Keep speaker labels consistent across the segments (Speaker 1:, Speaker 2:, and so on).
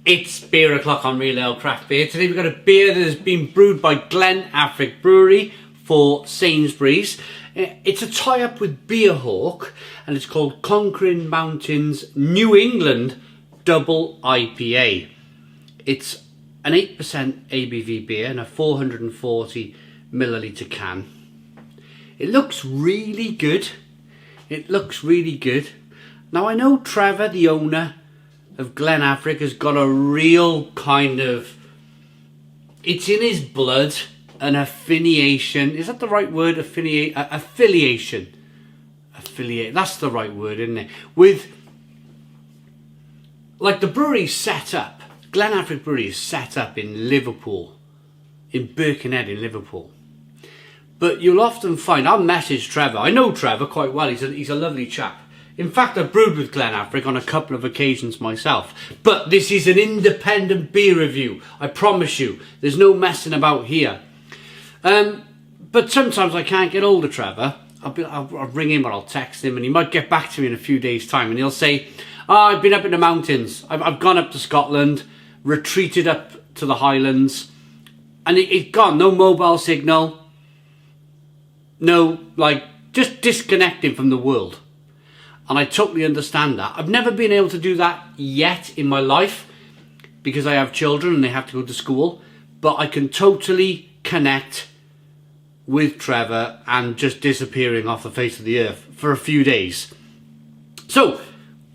Speaker 1: It's beer o'clock on Real Ale Craft Beer. Today we've got a beer that has been brewed by Glen Affric Brewery for Sainsbury's. It's a tie-up with Beerhawk and it's called Conquering Mountains New England Double IPA. It's an 8% ABV beer in a 440 milliliter can. It looks really good. It looks really good. Now I know Trevor, the owner of Glen Affric, has got a real kind of, it's in his blood, an affiliation. Is that the right word? Affiliation. Affiliate. That's the right word, isn't it? With, like, the brewery's set up. Glen Affric Brewery is set up in Liverpool, in Birkenhead in Liverpool. But you'll often find, I'll message Trevor. I know Trevor quite well. He's a lovely chap. In fact, I've brewed with Glen Affric on a couple of occasions myself. But this is an independent beer review. I promise you. There's no messing about here. But sometimes I can't get hold of Trevor. I'll ring him or I'll text him and he might get back to me in a few days' time. And he'll say, oh, I've been up in the mountains. I've gone up to Scotland, retreated up to the Highlands. And it's gone. No mobile signal. No, like, just disconnecting from the world. And I totally understand that. I've never been able to do that yet in my life because I have children and they have to go to school. But I can totally connect with Trevor and just disappearing off the face of the earth for a few days. So,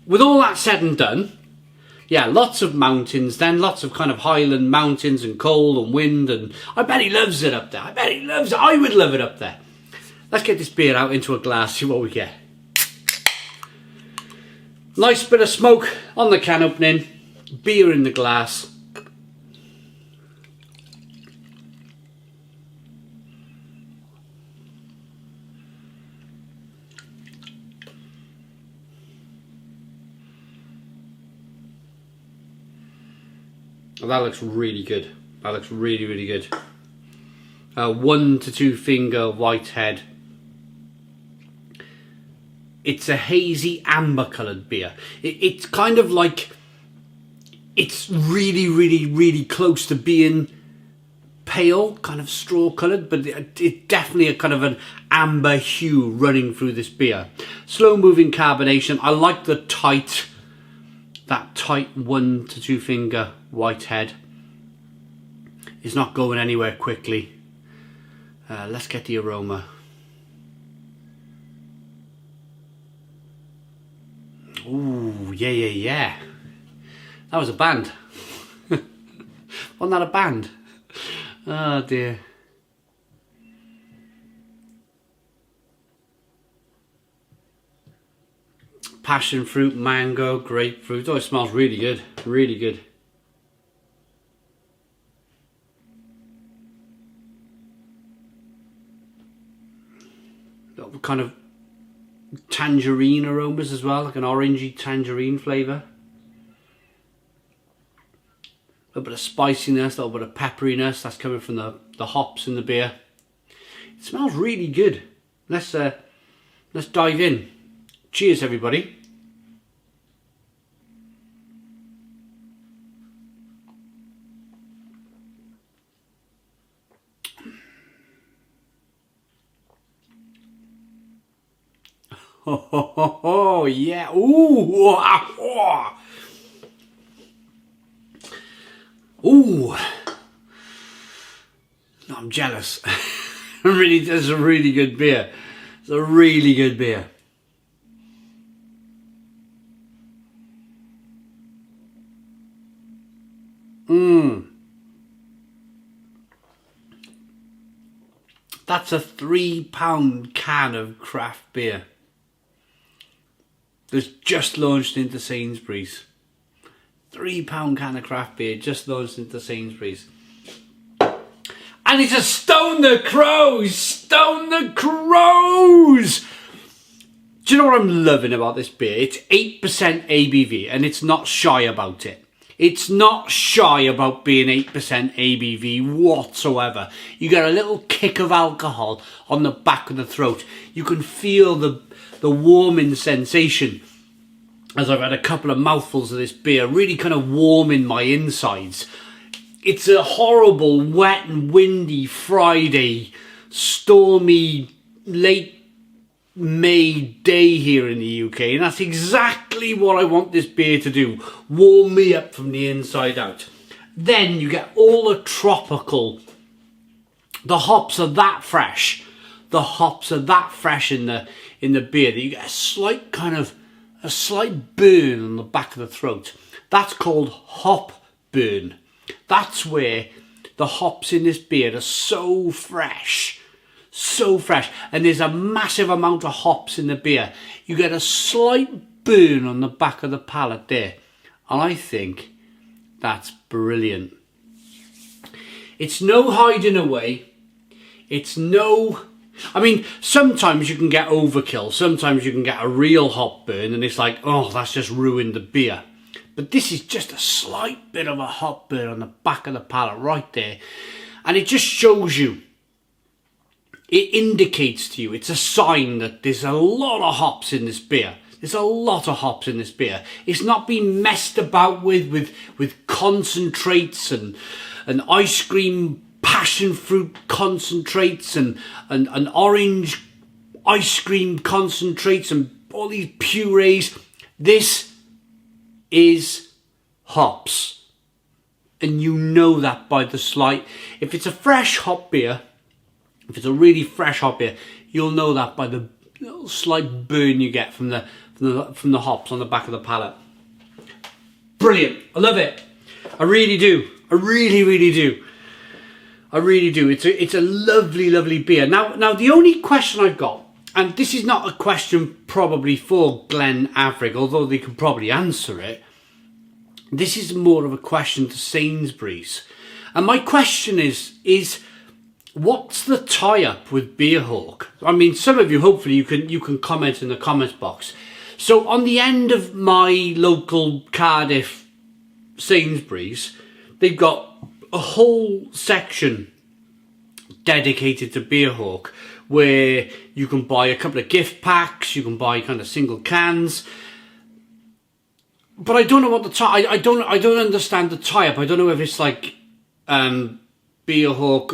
Speaker 1: with all that said and done, yeah, lots of mountains then, lots of kind of highland mountains and cold and wind, and I bet he loves it up there. I bet he loves it. I would love it up there. Let's get this beer out into a glass, see what we get. Nice bit of smoke on the can opening, beer in the glass. Well, that looks really good. That looks really, really good. 1 to 2 finger white head. It's a hazy amber coloured beer. It's kind of like, it's really, really, really close to being pale, kind of straw coloured, but it's definitely a kind of an amber hue running through this beer. Slow moving carbonation. I like the that tight 1 to 2 finger white head. It's not going anywhere quickly. Let's get the aroma. Ooh, yeah. That was a band. Wasn't that a band? Oh dear. Passion fruit, mango, grapefruit. Oh, it smells really good. Really good. Kind of tangerine aromas as well, like an orangey tangerine flavour. A little bit of spiciness, a little bit of pepperiness. That's coming from the hops in the beer. It smells really good. Let's dive in. Cheers, everybody. Oh, yeah. Ooh. Ooh. No, I'm jealous. Really, it's a really good beer. It's a really good beer. That's a £3 can of craft beer that's just launched into Sainsbury's. £3 can of craft beer just launched into Sainsbury's. And it's a Stone the Crows! Stone the Crows! Do you know what I'm loving about this beer? It's 8% ABV and it's not shy about it. It's not shy about being 8% ABV whatsoever. You get a little kick of alcohol on the back of the throat. You can feel the warming sensation as I've had a couple of mouthfuls of this beer, really kind of warming my insides. It's a horrible, wet and windy Friday, stormy, late May day here in the UK, and that's exactly what I want this beer to do. Warm me up from the inside out. Then you get all the tropical. The hops are that fresh. The hops are that fresh in the beer that you get a slight burn on the back of the throat. That's called hop burn. That's where the hops in this beer are so fresh. So fresh. And there's a massive amount of hops in the beer. You get a slight burn on the back of the palate there. And I think that's brilliant. It's no hiding away. It's no... I mean, sometimes you can get overkill. Sometimes you can get a real hop burn and it's like, oh, that's just ruined the beer. But this is just a slight bit of a hop burn on the back of the palate right there. And it just shows you, it indicates to you, it's a sign that there's a lot of hops in this beer. There's a lot of hops in this beer. It's not been messed about with concentrates and ice cream passion fruit concentrates and orange ice cream concentrates and all these purees. This is hops. And you know that by the slight. If it's a fresh hop beer, if it's a really fresh hop beer, you'll know that by the little slight burn you get from the hops on the back of the palate. Brilliant. I love it. I really do. I really, really do. I really do. It's a lovely, lovely beer. Now the only question I've got, and this is not a question probably for Glen Affric, although they could probably answer it. This is more of a question to Sainsbury's. And my question is what's the tie-up with Beerhawk? I mean, some of you, hopefully, you can comment in the comments box. So on the end of my local Cardiff Sainsbury's, they've got a whole section dedicated to Beerhawk, where you can buy a couple of gift packs, you can buy kind of single cans. But I don't know what the I don't understand the tie-up. I don't know if it's like Beerhawk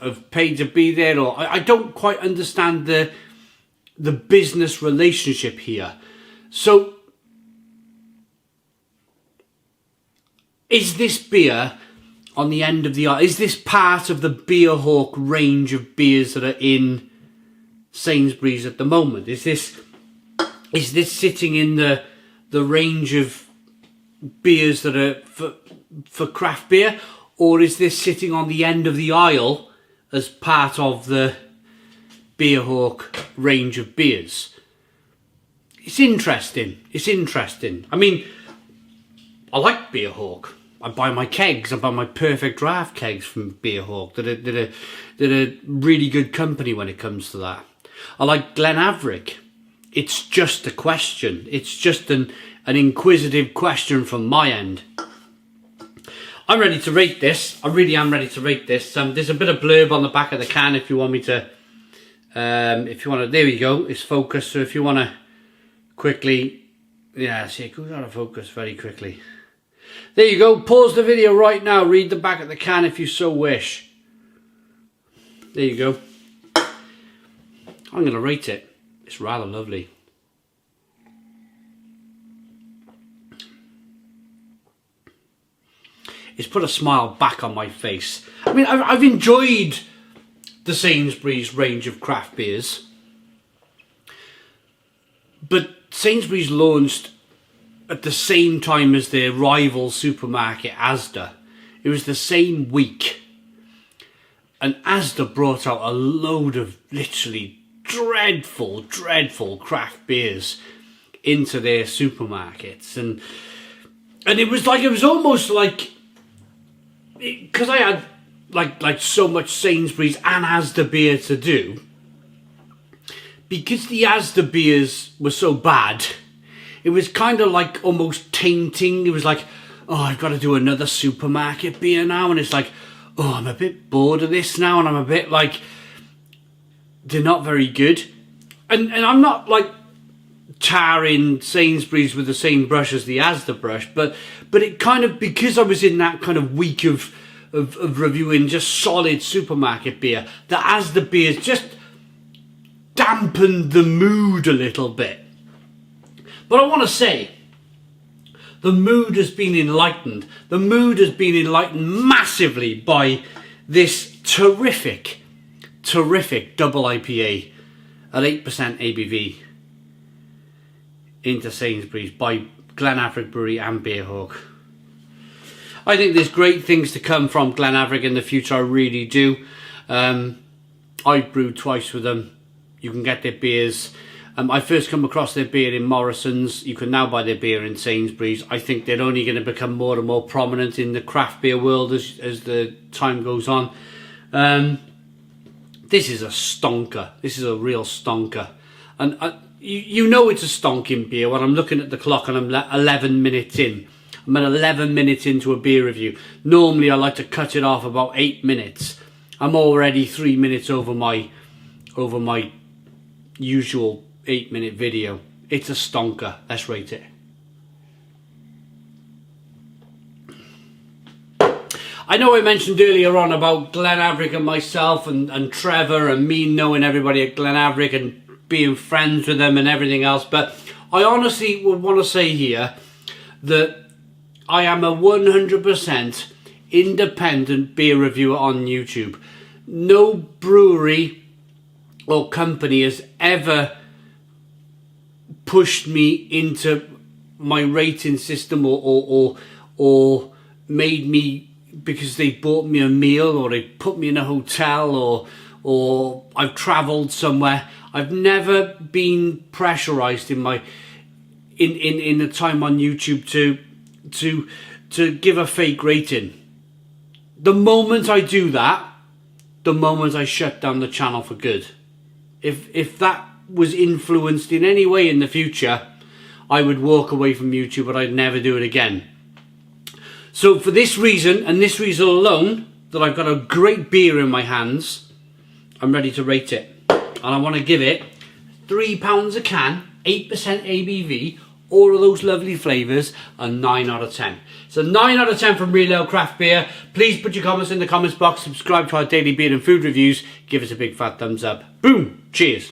Speaker 1: have paid to be there, or I don't quite understand the business relationship here. So is this beer on the end of the aisle? Is this part of the Beerhawk range of beers that are in Sainsbury's at the moment? Is this sitting in the range of beers that are for craft beer, or is this sitting on the end of the aisle as part of the Beerhawk range of beers? It's interesting. It's interesting. I mean, I like Beerhawk. I buy my kegs. I buy my perfect draft kegs from Beerhawk. They're a really good company when it comes to that. I like Glen Affric. It's just a question. It's just an inquisitive question from my end. I'm ready to rate this. I really am ready to rate this. There's a bit of blurb on the back of the can if you want me to. If you want to, there we go. It's focused. So if you want to quickly, yeah, see, it goes out of focus very quickly. There you go. Pause the video right now. Read the back of the can if you so wish. There you go. I'm going to rate it. It's rather lovely. It's put a smile back on my face. I mean, I've enjoyed the Sainsbury's range of craft beers. But Sainsbury's launched at the same time as their rival supermarket Asda. It was the same week. And Asda brought out a load of literally dreadful craft beers into their supermarkets. And it was almost like, because I had like so much Sainsbury's and Asda beer to do, because the Asda beers were so bad, it was kind of like almost tainting. It was like, oh, I've got to do another supermarket beer now, and it's like, oh, I'm a bit bored of this now, and I'm a bit like, they're not very good. And I'm not like tarring Sainsbury's with the same brush as the Asda brush, but it kind of, because I was in that kind of week of reviewing just solid supermarket beer, the Asda beers just dampened the mood a little bit. But I want to say, the mood has been enlightened. The mood has been enlightened massively by this terrific double IPA at 8% ABV into Sainsbury's by Glen Affric Brewery and Beerhawk. I think there's great things to come from Glen Affric in the future, I really do. I've brewed twice with them. You can get their beers. I first come across their beer in Morrison's. You can now buy their beer in Sainsbury's. I think they're only going to become more and more prominent in the craft beer world as the time goes on. This is a stonker. This is a real stonker. And you know it's a stonking beer when I'm looking at the clock and I'm 11 minutes in. I'm at 11 minutes into a beer review. Normally I like to cut it off about 8 minutes. I'm already 3 minutes over my usual 8-minute video. It's a stonker. Let's rate it. I know I mentioned earlier on about Glen Affric and myself and Trevor and me knowing everybody at Glen Affric and being friends with them and everything else, but I honestly would want to say here that I am a 100% independent beer reviewer on YouTube. No brewery or company has ever pushed me into my rating system or made me, because they bought me a meal or they put me in a hotel or I've travelled somewhere. I've never been pressurised in the time on YouTube to give a fake rating. The moment I do that, the moment I shut down the channel for good. If that was influenced in any way in the future, I would walk away from YouTube, but I'd never do it again. So for this reason, and this reason alone, that I've got a great beer in my hands, I'm ready to rate it. And I want to give it £3 a can, 8% ABV, all of those lovely flavours, a 9 out of 10. So 9 out of 10 from Real Ale Craft Beer. Please put your comments in the comments box, subscribe to our daily beer and food reviews, give us a big fat thumbs up. Boom! Cheers!